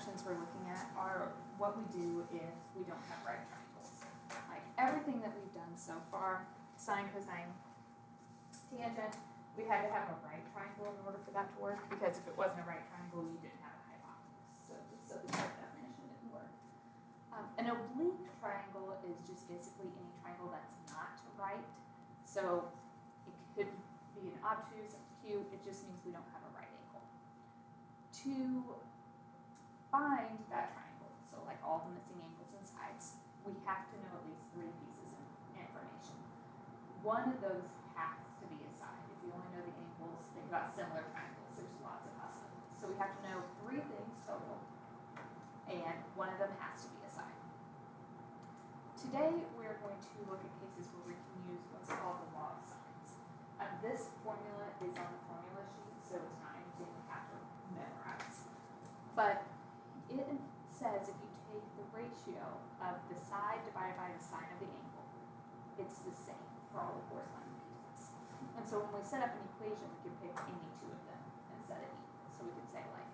sections we're looking at are what we do if we don't have right triangles. Like everything that we've done so far, sine, cosine, tangent, we had to have a right triangle in order for that to work, because if it wasn't a right triangle, you didn't have a hypotenuse. So the third definition didn't work. An oblique triangle is just basically any triangle that's not right. So it could be an obtuse, acute, it just means we don't have a right angle. To find that triangle, so like all the missing angles and sides, we have to know at least 3 pieces of information. One of those has to be a side. If you only know the angles, think about similar triangles, there's lots of possibilities. So we have to know 3 things total, and one of them has to be a side. Today we're going to look at cases where we can use what's called the law of sines. This formula is on the formula sheet, so it's not anything we have to memorize. But it says if you take the ratio of the side divided by the sine of the angle, it's the same for all the corresponding pieces. And so when we set up an equation, we can pick any 2 of them and set it equal. So we could say like,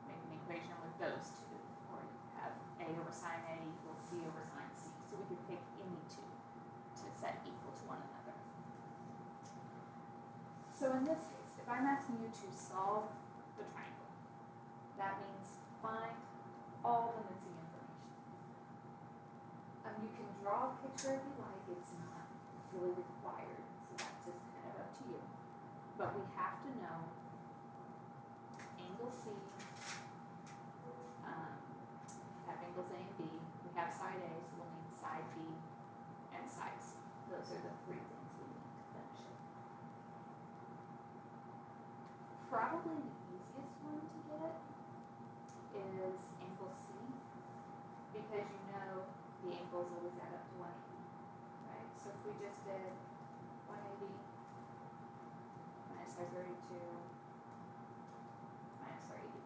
make an equation with those 2, or you have a over sine A equals c over sine c. So we could pick any 2 to set equal to one another. So in this case, if I'm asking you to solve the triangle, that means find all the missing information. You can draw a picture if you like, it's not really required, so that's just kind of up to you. But we have to know angle C, have angles A and B, we have side A, so we'll need side B and side C. Those are the 3 things we need to finish it. Probably the easiest one to get is angle C, because you know the angles always add up to 180, right? So if we just did 180 minus our 32 minus our 81.8,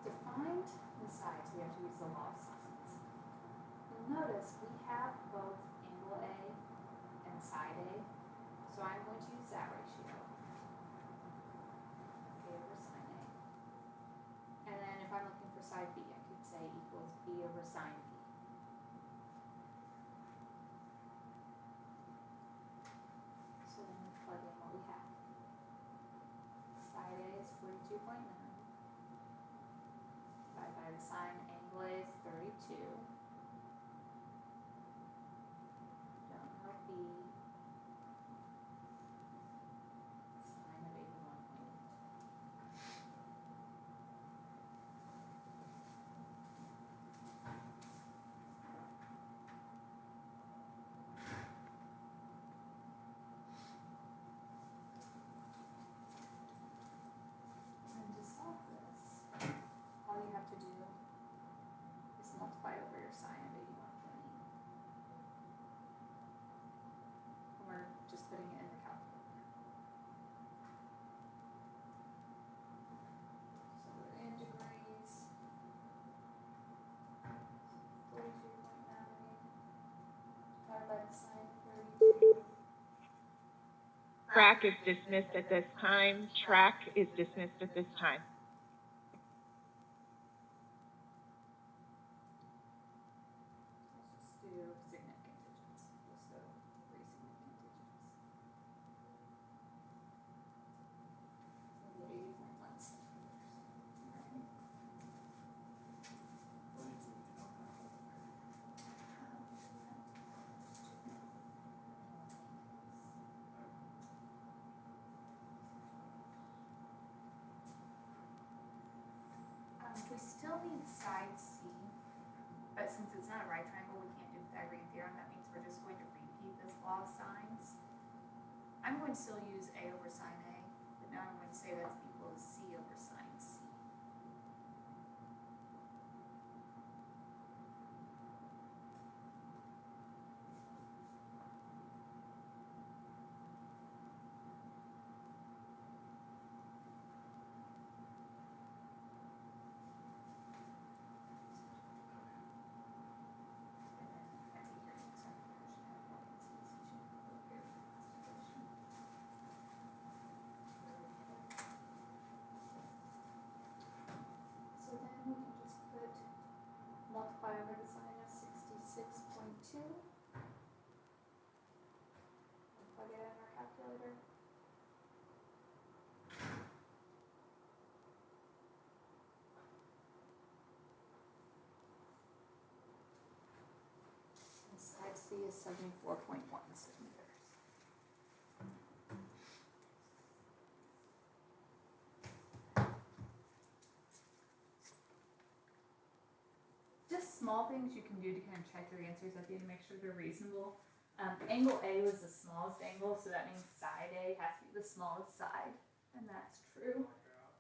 to find the sides, we have to use the law of sines. You'll notice we have both angle A and side A, so I'm going to use that ratio, A over sine A. And then if I'm looking for side B, I could say equals B over sine B. So then we plug in what we have. Side A is 42.9. Divided by the sine, angle A is 32. Don't know B. Sine of 81.8. And to solve this, all you have to do is multiply over your sine of 81.8. And we're just putting it in the calculator. So we're in degrees. 42.9 divided by the sine of 32. Track is dismissed at this time. Track is dismissed at this time. Let's just do significant digits. Let's go 3 significant digits. So the 80.1 centimeters. Right. We still need side C, but since it's not a right triangle, we can't do Pythagorean theorem. That means we're just going to repeat this law of sines. I'm going to still use A over sine A, but now I'm going to say that's equal to C over sine C. 36.2. Plug it in our calculator. And side C is 74.1 centimeters. Just small things you can do to kind of check your answers at the end to make sure they're reasonable. Angle A was the smallest angle, so that means side A has to be the smallest side, and that's true.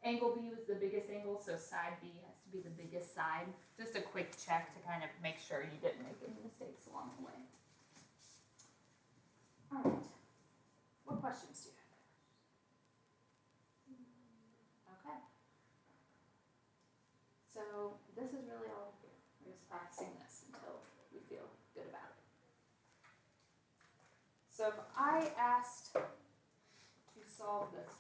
Angle B was the biggest angle, so side B has to be the biggest side. Just a quick check to kind of make sure you didn't make any mistakes along the way. Alright, what questions do you have? Okay. So this is really all we do. We're just practicing this until we feel good about it. So if I asked to solve this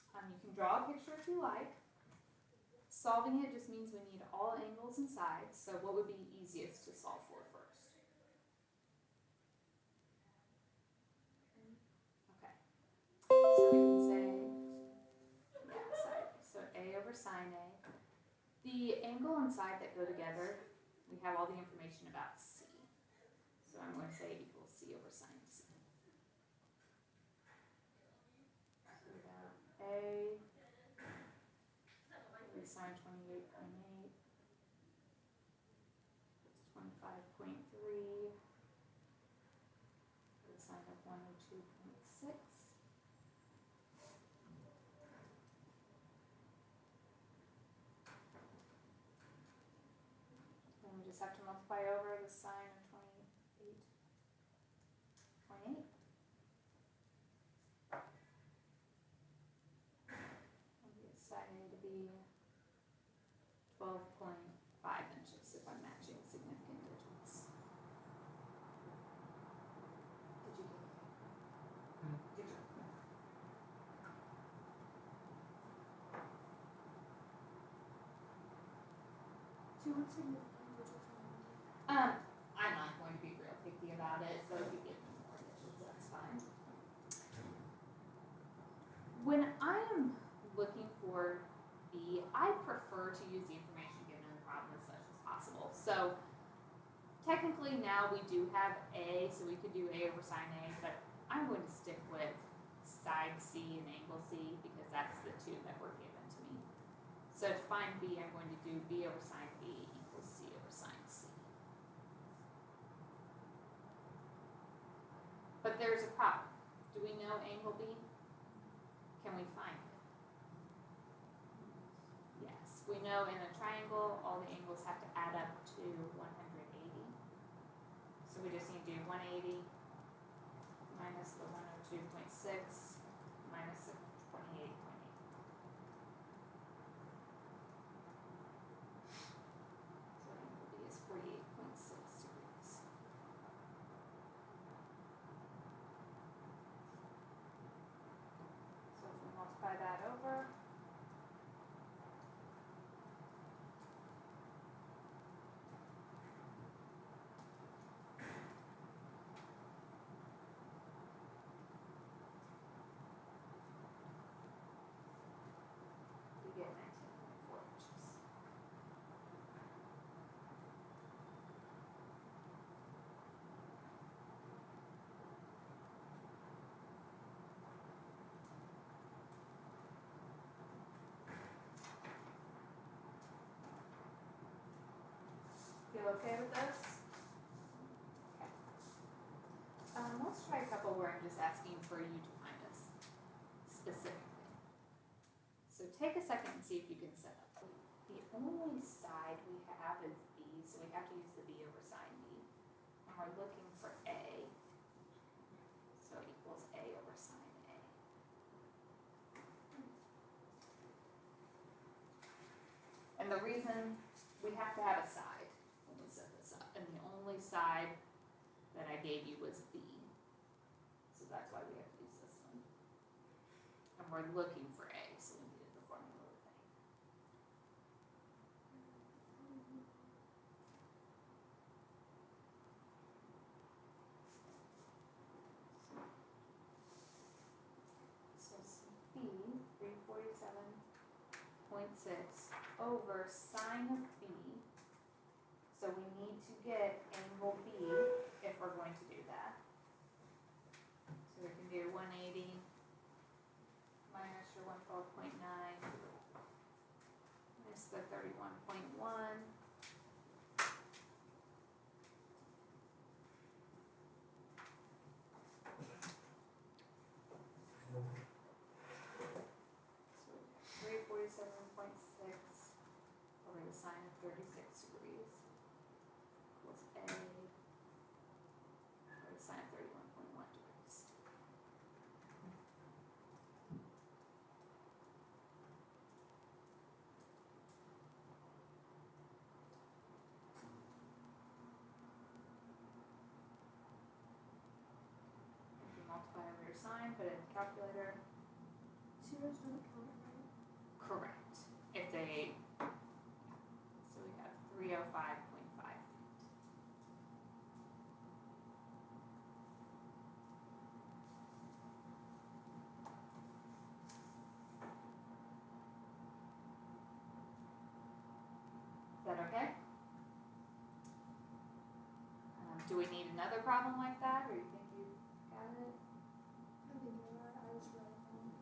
triangle, you can draw a picture if you like. Solving it just means we need all angles and sides, so what would be easiest to solve for first? Okay. So we can say, side. So A over sine A. The angle and side that go together, we have all the information about C. So I'm going to say equals C over sine C. So we have A over sine 28.8. It's 25.3. The sine of 102.6. Then we just have to multiply over the sine of 28.8. And get sine A to be 12.5 inches if I'm matching significant digits. Did you get it? Did you? Do you want significant digits? I'm not going to be real picky about it, so if you give me more digits, that's fine. When I am looking for B, I prefer to use the information given in the problem as much as possible. So technically now we do have A, so we could do A over sine A, but I'm going to stick with side C and angle C because that's the two that were given to me. So to find B, I'm going to do B over sine B equals C over sine C. But there's a problem. Do we know angle B? Can we find it? Yes. We know in a triangle, all the angles have to add up to 180. So we just need to do 180 minus the 102.6 minus the 28.8. So angle B is 48.6 degrees. So if we multiply that over, we get 19.4 inches. Feel okay with this? Okay. Let's try a couple where I'm just asking for you to find us specifically. So take a second and see if you can set up. The only side we have is B, so we have to use the B over sine B. And we're looking for A. So it equals A over sine A. And the reason we have to have a side when we set this up, and the only side that I gave you was B. So that's why we have to use this one. And we're looking for A, so we needed the formula with A. over sine of B. So we need to get angle B if we're going to do that. So we can do 180 minus your 112.9 minus the 31.1. So 347.6 over the sine of 36 degrees equals A over the sine of 31.1 degrees. If you multiply over your sine, put it in the calculator. Zeros don't count, right? Correct. If they, so we have 305.5 feet. Is that okay? Do we need another problem like that, or you think you've got it? I think you're right, I was right.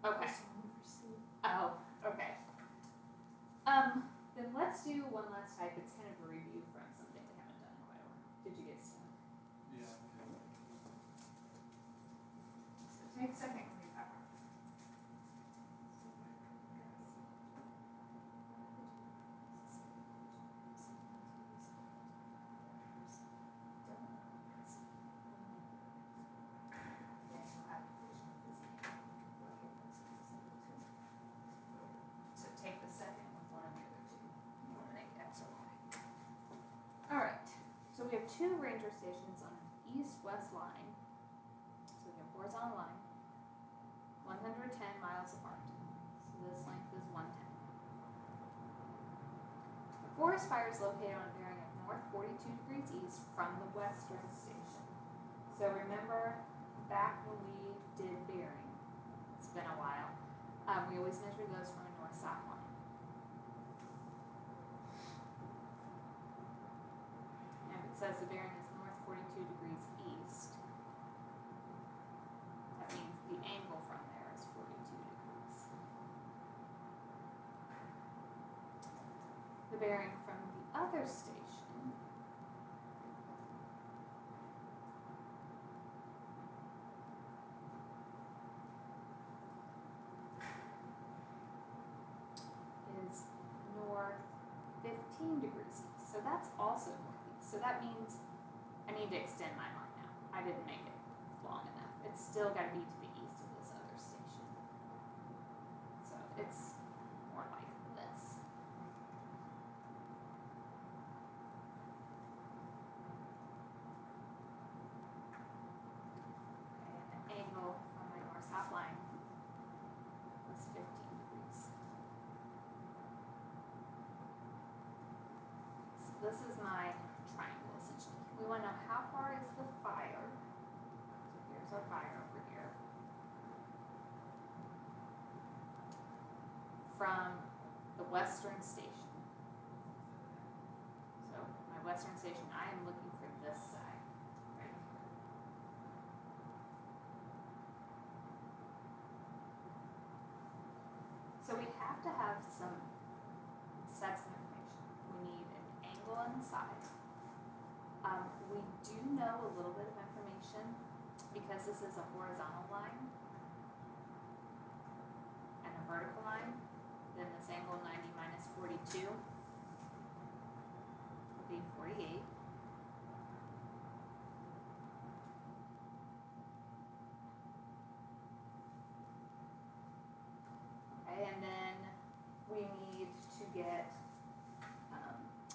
Okay. I was wrong for C. Oh, okay. Then let's do one last type. It's kind of a review from something we haven't done in quite a while. Did you get stuck? Yeah. So take a second and read that one. So take the second with one of the other two. You wanna make X or Y. Alright, so we have two ranger stations on an east-west line. So we have horizontal line, 110 miles apart. So this length is 110. The forest fire is located on a bearing of north 42 degrees east from the western station. So remember back when we did bearing, it's been a while, we always measure those from a north-south line. And if it says the bearing is north 42 degrees east, that means the angle from there is 42 degrees. The bearing from the other station is north 15 degrees east. So that's also northeast. So that means I need to extend my line now. I didn't make it long enough. It's still got to be to the east of this other station. So it's more like this. Okay, and the angle from my north-south line was 15 degrees. So this is my triangle essentially. We want to know how far is the fire. So here's our fire over here. From the western station. So my western station, I am looking for this side right here. So we have to have some sets of information. We need an angle on the side. We do know a little bit of information because this is a horizontal line and a vertical line. Then this angle 90 minus 42 will be 48. Okay, and then we need to get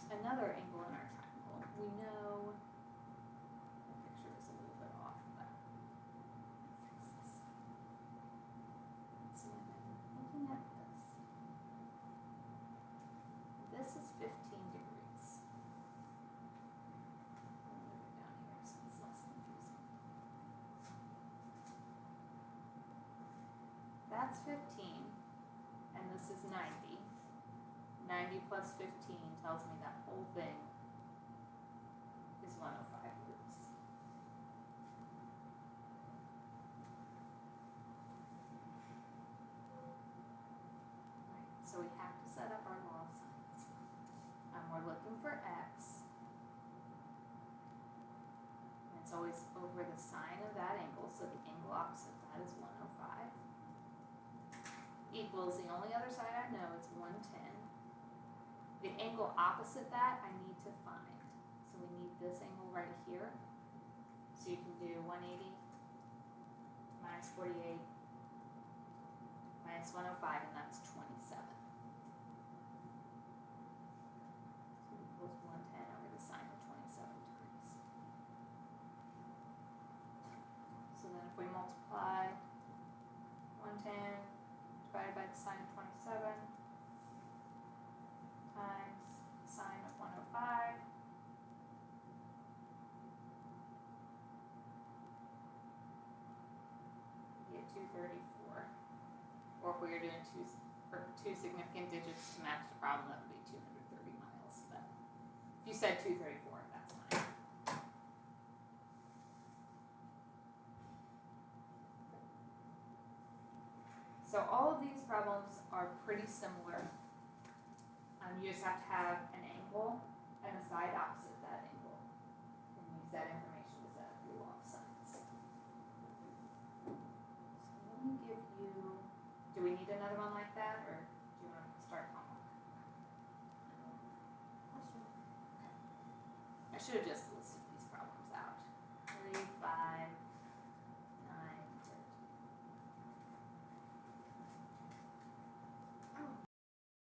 another angle in our triangle. We know, the picture is a little bit off, but fix this. So I'm looking at this. This is 15 degrees. I'll move it down here so it's less confusing. That's 15, and this is 90. 90 plus 15 tells me that whole thing is 105 degrees. Right, so we have to set up our law of sines. We're looking for x. And it's always over the sine of that angle, so the angle opposite that is 105. Equals, the only other side I know is 110. The angle opposite that I need to find. So we need this angle right here. So you can do 180 minus 48 minus 105, and that's 27. So equals 110 over the sine of 27 degrees. So then if we multiply 110 divided by the sine of 27 times sine of 105, you get 234. Or if we were doing two significant digits to match the problem, that would be 230 miles. But if you said 234, that's fine. So all of these problems are pretty similar. You just have to have an angle and a side opposite that angle, and use that information to set up your law of sines. So let me give you, do we need another one like that, or do you want to start homework? Question. I should have just